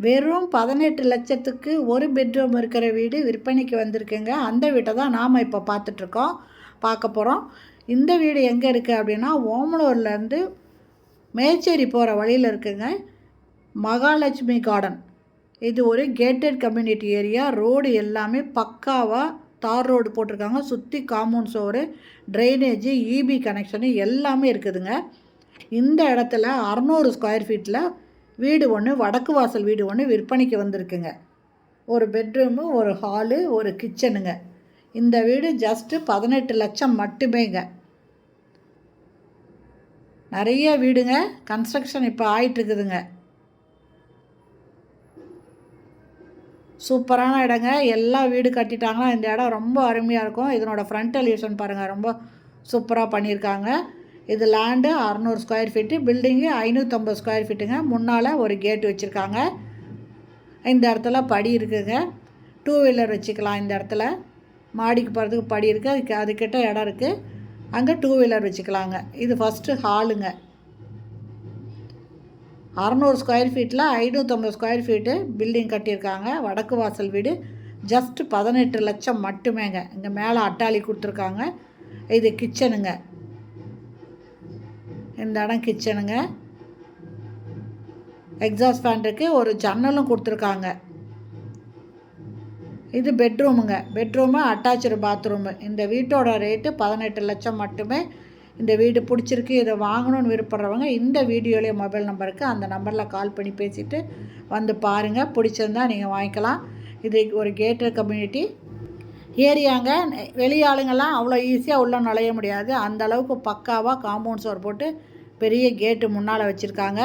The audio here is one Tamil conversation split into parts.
வெறும் 18 லட்சத்துக்கு ஒரு பெட்ரூம் இருக்கிற வீடு விற்பனைக்கு வந்திருக்குங்க. அந்த வீட்டை தான் நாம் இப்போ பார்க்க போகிறோம். இந்த வீடு எங்கே இருக்குது அப்படின்னா, ஓமலூர்லேருந்து மேச்சேரி போகிற வழியில் இருக்குங்க. மகாலட்சுமி கார்டன். இது ஒரு கேட்டட் கம்யூனிட்டி ஏரியா. ரோடு எல்லாமே பக்காவாக தார் ரோடு போட்டிருக்காங்க. சுற்றி காம்பவுண்ட் சோறு, ட்ரைனேஜு, இபி கனெக்ஷனு எல்லாமே இருக்குதுங்க. இந்த இடத்துல 600 ஸ்கொயர் ஃபீட்டில் வீடு ஒன்று, வடக்கு வாசல் வீடு ஒன்று விற்பனைக்கு வந்திருக்குங்க. ஒரு பெட்ரூமு, ஒரு ஹாலு, ஒரு கிச்சனுங்க. இந்த வீடு ஜஸ்ட்டு 18 லட்சம் மட்டுமேங்க. நிறைய வீடுங்க கன்ஸ்ட்ரக்ஷன் இப்போ ஆயிட்டுருக்குதுங்க. சூப்பரான இடங்க. எல்லா வீடு கட்டிட்டாங்கன்னா இந்த இடம் ரொம்ப அருமையாக இருக்கும். இதனோட ஃப்ரண்ட் எலிவேஷன் பாருங்கள், ரொம்ப சூப்பராக பண்ணியிருக்காங்க. இது land 600 square feet, building 550 square ஃபீட்டுங்க. முன்னால் ஒரு கேட் வச்சுருக்காங்க. இந்த இடத்துல படி இருக்குதுங்க. 2 வீலர் வச்சுக்கலாம். இந்த இடத்துல மாடிக்கு போகிறதுக்கு படி இருக்குது. அதுக்கிட்ட இடம் இருக்குது. அங்கே 2 வீலர் வச்சுக்கலாங்க. இது ஃபஸ்ட்டு ஹாலுங்க. 600 ஸ்கொயர் ஃபீட்டில் 550 ஸ்கொயர் ஃபீட்டு பில்டிங் கட்டியிருக்காங்க. வடக்கு வாசல் வீடு ஜஸ்ட்டு 18 லட்சம் மட்டுமேங்க. இங்கே மேலே அட்டாளி கொடுத்துருக்காங்க. இது கிச்சனுங்க. இந்த இடம் கிச்சனுங்க. எக்ஸாஸ்ட் ஃபேன் இருக்குது. ஒரு ஜன்னலும் கொடுத்துருக்காங்க. இது பெட்ரூமுங்க. Bedroom, attach bathroom. இந்த வீட்டோட ரேட்டு 18 லட்சம் மட்டுமே. இந்த வீடு பிடிச்சிருக்கு, இதை வாங்கணும்னு விருப்பப்படுறவங்க இந்த வீடியோலேயே மொபைல் நம்பருக்கு அந்த நம்பரில் கால் பண்ணி பேசிவிட்டு வந்து பாருங்கள். பிடிச்சிருந்தா நீங்கள் வாங்கிக்கலாம். இது ஒரு கேட்டட் கம்யூனிட்டி ஏரியாங்க. வெளியாளுங்கள்லாம் அவ்வளோ ஈஸியாக உள்ளே நுழைய முடியாது. அந்த அளவுக்கு பக்காவாக காம்பவுண்ட் சோர் போட்டு பெரிய கேட்டு முன்னால் வச்சுருக்காங்க.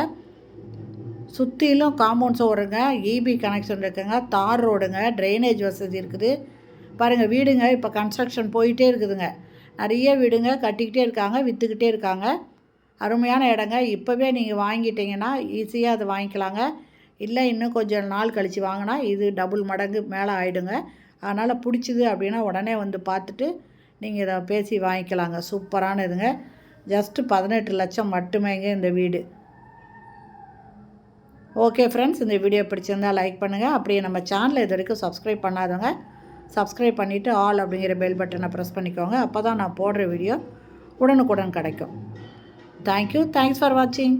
சுற்றிலும் காம்பவுண்ட் சோருங்க, இபி கனெக்ஷன் இருக்குங்க, தார் ரோடுங்க, ட்ரைனேஜ் வசதி இருக்குது. பாருங்கள், வீடுங்க இப்போ கன்ஸ்ட்ரக்ஷன் போயிட்டே இருக்குதுங்க. நிறைய வீடுங்க கட்டிக்கிட்டே இருக்காங்க, விற்றுக்கிட்டே இருக்காங்க. அருமையான இடங்க. இப்போவே நீங்கள் வாங்கிட்டீங்கன்னா ஈஸியாக அதை வாங்கிக்கலாங்க. இல்லை இன்னும் கொஞ்சம் நாள் கழித்து வாங்கினா இது டபுள் மடங்கு மேலே ஆகிடுங்க. அதனால் பிடிச்சிது அப்படின்னா உடனே வந்து பார்த்துட்டு நீங்கள் இதை பேசி வாங்கிக்கலாங்க. சூப்பரான இதுங்க. ஜஸ்ட்டு 18 லட்சம் மட்டுமேங்க இந்த வீடு. ஓகே ஃப்ரெண்ட்ஸ், இந்த வீடியோ பிடிச்சிருந்தால் லைக் பண்ணுங்கள். அப்படியே நம்ம சேனலை இது வரைக்கும் சப்ஸ்கிரைப் பண்ணாதவங்க சப்ஸ்கிரைப் பண்ணிவிட்டு ஆல் அப்படிங்கிற பெல் பட்டனை ப்ரெஸ் பண்ணிக்கோங்க. அப்போ தான் நான் போடுற வீடியோ உடனுக்குடன் கிடைக்கும். தேங்க்யூ. தேங்க்ஸ் ஃபார் வாட்சிங்.